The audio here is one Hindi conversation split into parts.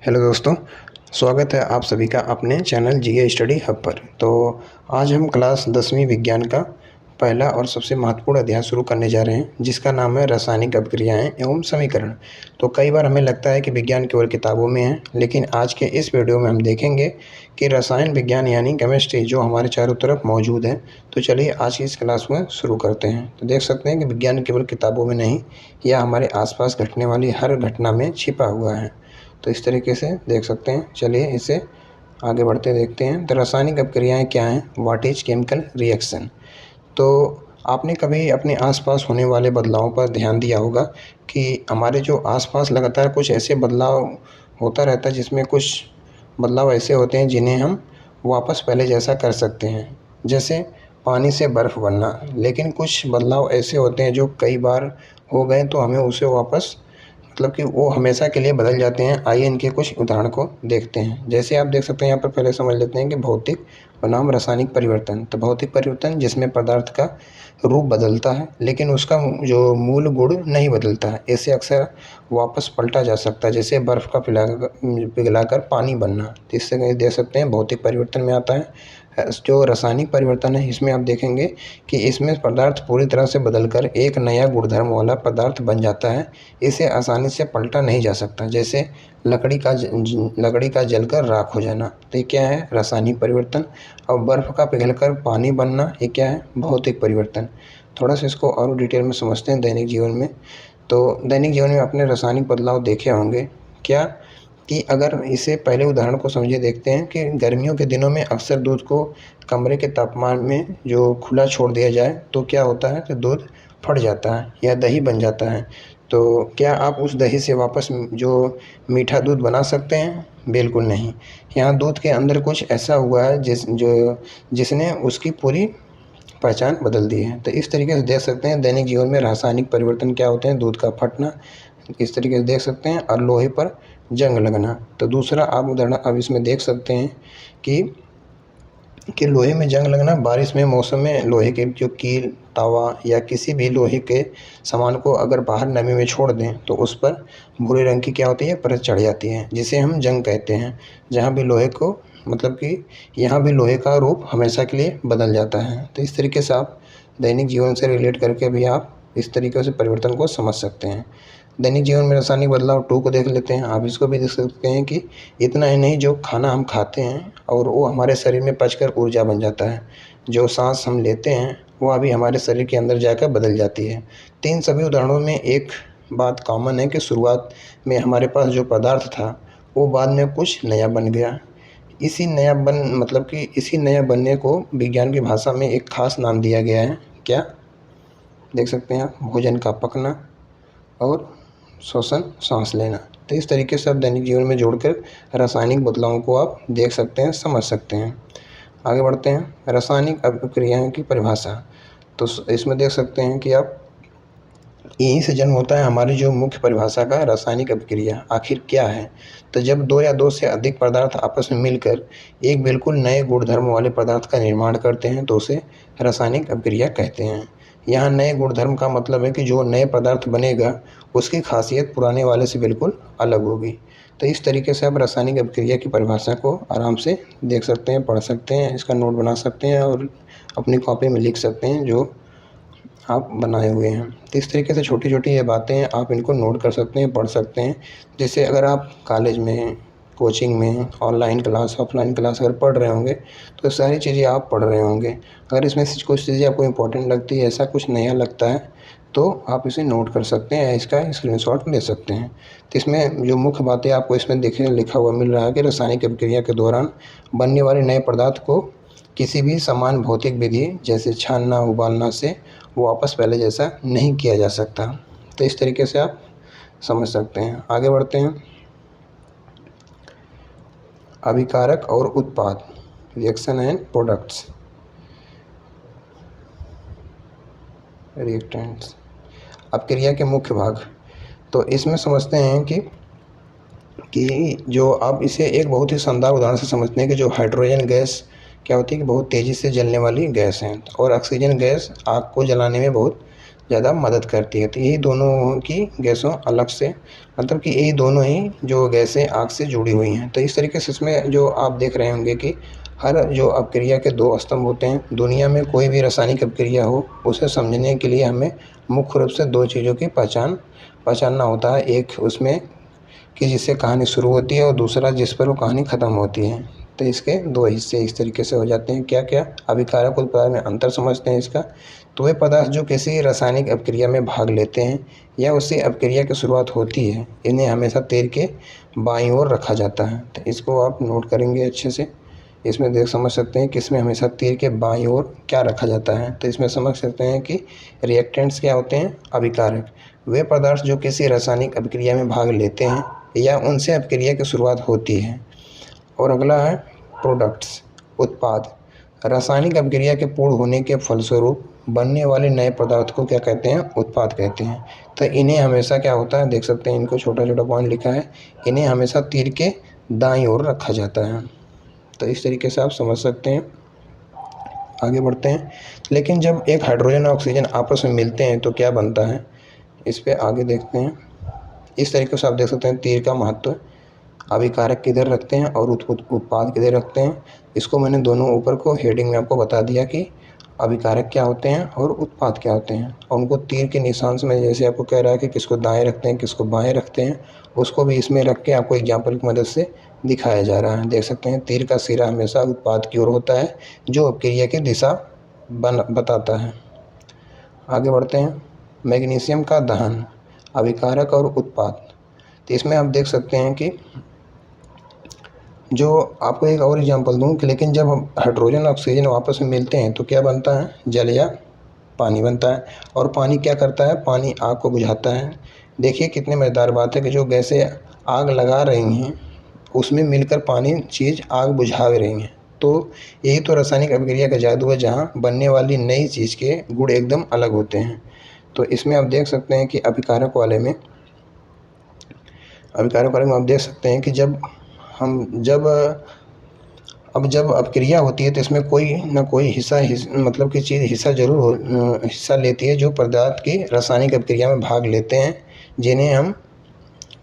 हेलो दोस्तों, स्वागत है आप सभी का अपने चैनल जीके स्टडी हब पर। तो आज हम क्लास 10वीं विज्ञान का पहला और सबसे महत्वपूर्ण अध्याय शुरू करने जा रहे हैं, जिसका नाम है रासायनिक अभिक्रियाएं एवं समीकरण। तो कई बार हमें लगता है कि विज्ञान केवल किताबों में है, लेकिन आज के इस वीडियो में हम देखेंगे कि रसायन विज्ञान यानी केमिस्ट्री जो हमारे चारों तरफ मौजूद है। तो चलिए आज की इस क्लास में शुरू करते हैं। तो देख सकते हैं कि विज्ञान केवल किताबों में नहीं, यह हमारे आसपास घटने वाली हर घटना में छिपा हुआ है। तो इस तरीके से देख सकते हैं। चलिए इसे आगे बढ़ते देखते हैं। तो रासायनिक अभिक्रियाएं क्या हैं? What is chemical reaction? तो आपने कभी अपने आसपास होने वाले बदलावों पर ध्यान दिया होगा कि हमारे जो आसपास लगातार कुछ ऐसे बदलाव होता रहता है, जिसमें कुछ बदलाव ऐसे होते हैं जिन्हें हम वापस पहले जैसा कर सकते हैं, जैसे पानी से बर्फ़ बनना। लेकिन कुछ बदलाव ऐसे होते हैं जो कई बार हो गए तो हमें उसे वापस मतलब कि वो हमेशा के लिए बदल जाते हैं। आइए इनके कुछ उदाहरण को देखते हैं। जैसे आप देख सकते हैं, यहाँ पर पहले समझ लेते हैं कि भौतिक बनाम रासायनिक परिवर्तन। तो भौतिक परिवर्तन जिसमें पदार्थ का रूप बदलता है, लेकिन उसका जो मूल गुण नहीं बदलता है। इसे अक्सर वापस पलटा जा सकता है, जैसे बर्फ़ का पिघलाकर पानी बनना। तो इससे कहीं देख सकते हैं भौतिक परिवर्तन में आता है। जो रासायनिक परिवर्तन है, इसमें आप देखेंगे कि इसमें पदार्थ पूरी तरह से बदलकर एक नया गुणधर्म वाला पदार्थ बन जाता है। इसे आसानी से पलटा नहीं जा सकता, जैसे लकड़ी का जलकर राख हो जाना। तो ये क्या है? रासायनिक परिवर्तन। और बर्फ़ का पिघलकर पानी बनना, ये क्या है? भौतिक परिवर्तन। थोड़ा सा इसको और डिटेल में समझते हैं दैनिक जीवन में। तो दैनिक जीवन में आपने रासायनिक बदलाव देखे होंगे क्या? कि अगर इसे पहले उदाहरण को समझिए, देखते हैं कि गर्मियों के दिनों में अक्सर दूध को कमरे के तापमान में जो खुला छोड़ दिया जाए तो क्या होता है कि दूध फट जाता है या दही बन जाता है। तो क्या आप उस दही से वापस जो मीठा दूध बना सकते हैं? बिल्कुल नहीं। यहाँ दूध के अंदर कुछ ऐसा हुआ है जिसने उसकी पूरी पहचान बदल दी है। तो इस तरीके से देख सकते हैं दैनिक जीवन में रासायनिक परिवर्तन क्या होते हैं। दूध का फटना, इस तरीके से देख सकते हैं, और लोहे पर जंग लगना। तो दूसरा आप उदाहरण अब इसमें देख सकते हैं कि लोहे में जंग लगना, बारिश में मौसम में लोहे के जो कील, तवा या किसी भी लोहे के सामान को अगर बाहर नमी में छोड़ दें तो उस पर भूरे रंग की क्या होती है? परत चढ़ जाती है, जिसे हम जंग कहते हैं। जहाँ भी लोहे को मतलब कि यहाँ भी लोहे का रूप हमेशा के लिए बदल जाता है। तो इस तरीके से आप दैनिक जीवन से रिलेट करके भी आप इस तरीके से परिवर्तन को समझ सकते हैं। दैनिक जीवन में रासायनिक बदलाव 2 को देख लेते हैं। आप इसको भी देख सकते हैं कि इतना ही नहीं, जो खाना हम खाते हैं और वो हमारे शरीर में पचकर ऊर्जा बन जाता है। जो सांस हम लेते हैं वो अभी हमारे शरीर के अंदर जाकर बदल जाती है। तो इन सभी उदाहरणों में एक बात कॉमन है कि शुरुआत में हमारे पास जो पदार्थ था वो बाद में कुछ नया बन गया। इसी नया बनने को विज्ञान की भाषा में एक खास नाम दिया गया है। क्या? देख सकते हैं आप, भोजन का पकना और श्वसन, सांस लेना। तो इस तरीके से आप दैनिक जीवन में जोड़कर रासायनिक बदलावों को आप देख सकते हैं, समझ सकते हैं। आगे बढ़ते हैं। रासायनिक अभिक्रियाओं की परिभाषा। तो इसमें देख सकते हैं कि आप यहीं से जन्म होता है हमारी जो मुख्य परिभाषा का, रासायनिक अभिक्रिया आखिर क्या है। तो जब 2 या 2 से अधिक पदार्थ आपस में मिलकर एक बिल्कुल नए गुणधर्म वाले पदार्थ का निर्माण करते हैं तो उसे रासायनिक अभिक्रिया कहते हैं। यहाँ नए गुणधर्म का मतलब है कि जो नए पदार्थ बनेगा उसकी खासियत पुराने वाले से बिल्कुल अलग होगी। तो इस तरीके से आप रासायनिक अभिक्रिया की परिभाषा को आराम से देख सकते हैं, पढ़ सकते हैं, इसका नोट बना सकते हैं और अपनी कॉपी में लिख सकते हैं जो आप बनाए हुए हैं। तो इस तरीके से छोटी छोटी ये बातें हैं, आप इनको नोट कर सकते हैं, पढ़ सकते हैं। जैसे अगर आप कॉलेज में, कोचिंग में, ऑनलाइन क्लास, ऑफलाइन क्लास अगर पढ़ रहे होंगे तो सारी चीज़ें आप पढ़ रहे होंगे। अगर इसमें से कुछ चीज़ें आपको इम्पोर्टेंट लगती है, ऐसा कुछ नया लगता है, तो आप इसे नोट कर सकते हैं, इसका स्क्रीनशॉट ले सकते हैं। तो इसमें जो मुख्य बातें आपको इसमें देखने लिखा हुआ मिल रहा है कि रासायनिक अभिक्रिया के दौरान बनने वाले नए पदार्थ को किसी भी समान भौतिक विधि जैसे छानना, उबालना से वो वापस पहले जैसा नहीं किया जा सकता। तो इस तरीके से आप समझ सकते हैं। आगे बढ़ते हैं। अभिकारक और उत्पाद, रिएक्शन एंड प्रोडक्ट्स, रिएक्टेंट्स। अभिक्रिया के मुख्य भाग। तो इसमें समझते हैं कि जो आप इसे एक बहुत ही शानदार उदाहरण से समझते हैं कि जो हाइड्रोजन गैस क्या होती है कि बहुत तेज़ी से जलने वाली गैस है, और ऑक्सीजन गैस आग को जलाने में बहुत ज़्यादा मदद करती है। तो यही दोनों की गैसों अलग से, मतलब कि यही दोनों ही जो गैसें आग से जुड़ी हुई हैं। तो इस तरीके से इसमें जो आप देख रहे होंगे कि हर जो अपक्रिया के दो स्तंभ होते हैं। दुनिया में कोई भी रासायनिक अपक्रिया हो, उसे समझने के लिए हमें मुख्य रूप से दो चीज़ों की पहचानना होता है। एक उसमें कि जिससे कहानी शुरू होती है और दूसरा जिस पर वो कहानी ख़त्म होती है। तो इसके दो हिस्से इस तरीके से हो जाते हैं। क्या क्या? अभिकारक और उत्पाद में अंतर समझते हैं इसका। तो वे पदार्थ जो किसी रासायनिक अपक्रिया में भाग लेते हैं या उससे अपक्रिया की शुरुआत होती है, इन्हें हमेशा तीर के बाईं ओर रखा जाता है। तो इसको आप नोट करेंगे अच्छे से। इसमें देख समझ सकते हैं कि इसमें हमेशा तीर के बाईं ओर क्या रखा जाता है। तो इसमें समझ सकते हैं कि रिएक्टेंट्स क्या होते हैं? अभिकारक। वे पदार्थ जो किसी रासायनिक अपक्रिया में भाग लेते हैं या उनसे अपक्रिया की शुरुआत होती है। और अगला है प्रोडक्ट्स, उत्पाद। रासायनिक अपक्रिया के पूर्ण होने के फलस्वरूप बनने वाले नए पदार्थ को क्या कहते हैं? उत्पाद कहते हैं। तो इन्हें हमेशा क्या होता है, देख सकते हैं इनको छोटा छोटा पॉइंट लिखा है, इन्हें हमेशा तीर के दाईं ओर रखा जाता है। तो इस तरीके से आप समझ सकते हैं। आगे बढ़ते हैं। लेकिन जब एक हाइड्रोजन और ऑक्सीजन आपस में मिलते हैं तो क्या बनता है, इस पर आगे देखते हैं। इस तरीके से आप देख सकते हैं तीर का महत्व। अभिकारक किधर रखते हैं और उत्पाद किधर रखते हैं। इसको मैंने दोनों ऊपर को हेडिंग में आपको बता दिया कि अभिकारक क्या होते हैं और उत्पाद क्या होते हैं। और उनको तीर के निशान से मैं जैसे आपको कह रहा है कि किसको दाएं रखते हैं किसको बाएं रखते हैं, उसको भी इसमें रख के आपको एग्जाम्पल की मदद से दिखाया जा रहा है। देख सकते हैं तीर का सिरा हमेशा उत्पाद की ओर होता है, जो अपक्रिया की दिशा बताता है। आगे बढ़ते हैं। मैग्नीशियम का दहन, अभिकारक और उत्पाद। तो इसमें आप देख सकते हैं कि जो आपको एक और एग्जांपल दूं कि लेकिन जब हम हाइड्रोजन ऑक्सीजन आपस में मिलते हैं तो क्या बनता है? जल या पानी बनता है। और पानी क्या करता है? पानी आग को बुझाता है। देखिए कितने मज़ेदार बात है कि जो गैसें आग लगा रही हैं उसमें मिलकर पानी चीज़ आग बुझा रही हैं। तो यही तो रासायनिक अभिक्रिया का जादू है, जहाँ बनने वाली नई चीज़ के गुण एकदम अलग होते हैं। तो इसमें आप देख सकते हैं कि अभिकारक वाले में आप देख सकते हैं कि जब अपक्रिया होती है तो इसमें कोई ना कोई मतलब कि चीज़ हिस्सा लेती है, जो पदार्थ की रासायनिक अपक्रिया में भाग लेते हैं, जिन्हें हम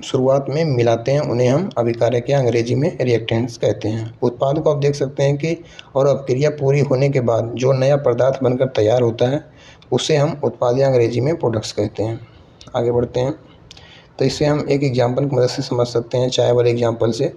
शुरुआत में मिलाते हैं, उन्हें हम अभिकारक या अंग्रेजी में रिएक्टेंट्स कहते हैं। उत्पाद को आप देख सकते हैं कि और अपक्रिया पूरी होने के बाद जो नया पदार्थ बनकर तैयार होता है उसे हम उत्पाद या अंग्रेजी में प्रोडक्ट्स कहते हैं। आगे बढ़ते हैं। तो इससे हम एक एग्जाम्पल की मदद से समझ सकते हैं, चाय वाले एग्जाम्पल से।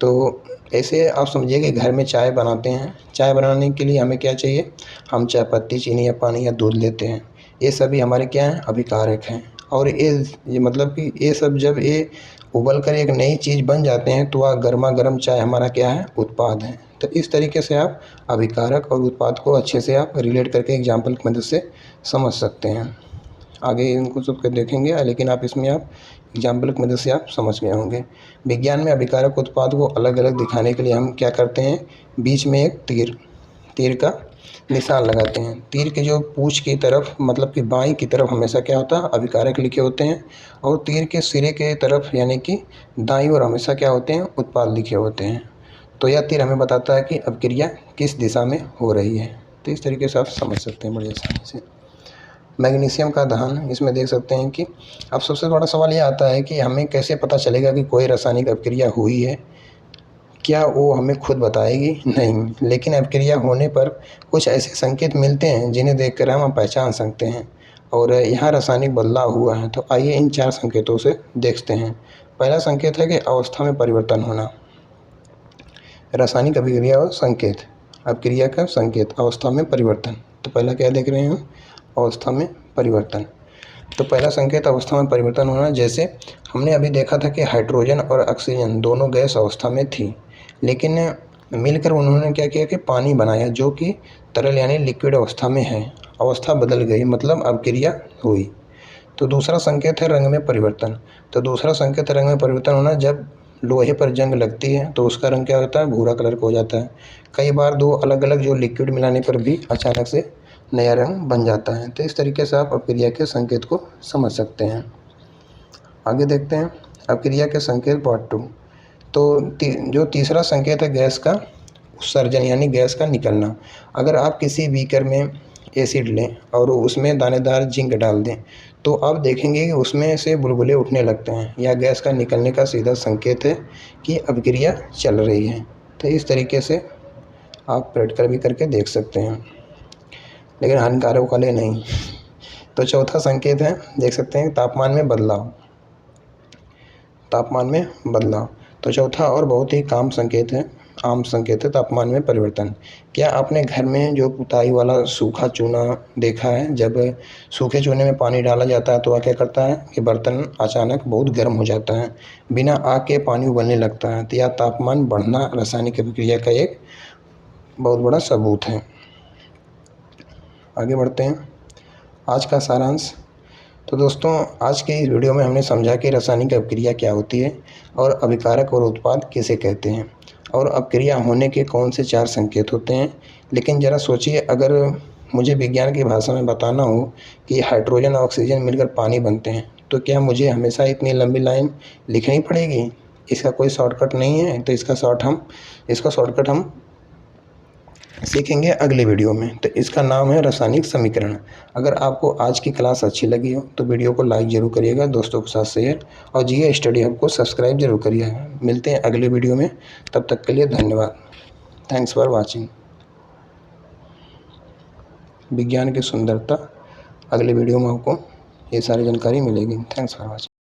तो ऐसे आप समझिए कि घर में चाय बनाते हैं। चाय बनाने के लिए हमें क्या चाहिए? हम चाय पत्ती, चीनी या पानी या दूध लेते हैं। ये सभी हमारे क्या हैं? अभिकारक हैं। और ये मतलब कि ये सब जब ये उबल कर एक नई चीज़ बन जाते हैं तो वह गर्मा गर्म चाय हमारा क्या है? उत्पाद है। तो इस तरीके से आप अभिकारक और उत्पाद को अच्छे से आप रिलेट करके एग्जाम्पल की मदद से समझ सकते हैं। आगे इनको सब देखेंगे, लेकिन आप इसमें आप एग्जाम्पल की मदद से आप समझ गए होंगे। विज्ञान में अभिकारक उत्पाद को अलग अलग दिखाने के लिए हम क्या करते हैं? बीच में एक तीर का निशान लगाते हैं। तीर के जो पूंछ की तरफ, मतलब कि बाईं की तरफ हमेशा क्या होता है? अभिकारक लिखे होते हैं। और तीर के सिरे के तरफ यानी कि दाईं ओर हमेशा क्या होते हैं? उत्पाद लिखे होते हैं। तो यह तीर हमें बताता है कि अपक्रिया किस दिशा में हो रही है। तो इस तरीके से आप समझ सकते हैं बड़ी आसानी से। मैग्नीशियम का दहन, इसमें देख सकते हैं कि अब सबसे बड़ा सवाल ये आता है कि हमें कैसे पता चलेगा कि कोई रासायनिक अपक्रिया हुई है? क्या वो हमें खुद बताएगी? नहीं, लेकिन अपक्रिया होने पर कुछ ऐसे संकेत मिलते हैं जिन्हें देखकर हम पहचान सकते हैं और यहाँ रासायनिक बदलाव हुआ है। तो आइए इन 4 संकेतों से देखते हैं। पहला संकेत है कि अवस्था में परिवर्तन होना। रासायनिक अभिक्रिया और संकेत, अपक्रिया का संकेत, अवस्था में परिवर्तन। तो पहला क्या देख रहे हैं? अवस्था में परिवर्तन। तो पहला संकेत अवस्था में परिवर्तन होना। जैसे हमने अभी देखा था कि हाइड्रोजन और ऑक्सीजन दोनों गैस अवस्था में थी, लेकिन मिलकर उन्होंने क्या किया कि पानी बनाया, जो कि तरल यानी लिक्विड अवस्था में है। अवस्था बदल गई, मतलब अपक्रिया हुई। तो दूसरा संकेत है रंग में परिवर्तन। तो दूसरा संकेत रंग में परिवर्तन होना। जब लोहे पर जंग लगती है तो उसका रंग क्या होता है? भूरा कलर का हो जाता है। कई बार दो अलग अलग जो लिक्विड मिलाने पर भी अचानक से नया रंग बन जाता है। तो इस तरीके से आप अपक्रिया के संकेत को समझ सकते हैं। आगे देखते हैं अपक्रिया के संकेत पार्ट 2। तो जो तीसरा संकेत है गैस का उत्सर्जन यानी गैस का निकलना। अगर आप किसी बीकर में एसिड लें और उसमें दानेदार जिंक डाल दें, तो आप देखेंगे कि उसमें से बुलबुले उठने लगते हैं। यह गैस का निकलने का सीधा संकेत है कि अभिक्रिया चल रही है। तो इस तरीके से आप प्रैक्टिकल भी करके देख सकते हैं, लेकिन हानिकारक वाले नहीं। तो चौथा संकेत है, देख सकते हैं तापमान में बदलाव। तापमान में बदलाव तो चौथा और बहुत ही आम संकेत है तापमान में परिवर्तन। क्या आपने घर में जो पुताई वाला सूखा चूना देखा है? जब सूखे चूने में पानी डाला जाता है तो वह क्या करता है कि बर्तन अचानक बहुत गर्म हो जाता है, बिना आग के पानी उबलने लगता है। तो यह तापमान बढ़ना रासायनिक अभिक्रिया का एक बहुत बड़ा सबूत है। आगे बढ़ते हैं, आज का सारांश। तो दोस्तों, आज के इस वीडियो में हमने समझा कि रासायनिक अभिक्रिया क्या होती है और अभिकारक और उत्पाद किसे कहते हैं और अभिक्रिया होने के कौन से 4 संकेत होते हैं। लेकिन ज़रा सोचिए, अगर मुझे विज्ञान की भाषा में बताना हो कि हाइड्रोजन और ऑक्सीजन मिलकर पानी बनते हैं, तो क्या मुझे हमेशा इतनी लंबी लाइन लिखनी पड़ेगी? इसका कोई शॉर्टकट नहीं है। तो इसका शॉर्टकट हम सीखेंगे अगले वीडियो में। तो इसका नाम है रासायनिक समीकरण। अगर आपको आज की क्लास अच्छी लगी हो तो वीडियो को लाइक ज़रूर करिएगा, दोस्तों के साथ शेयर, और जीए स्टडी हब को सब्सक्राइब जरूर करिएगा। मिलते हैं अगले वीडियो में, तब तक के लिए धन्यवाद। Thanks for watching. विज्ञान की सुंदरता, अगले वीडियो में आपको ये सारी जानकारी मिलेगी। Thanks for watching.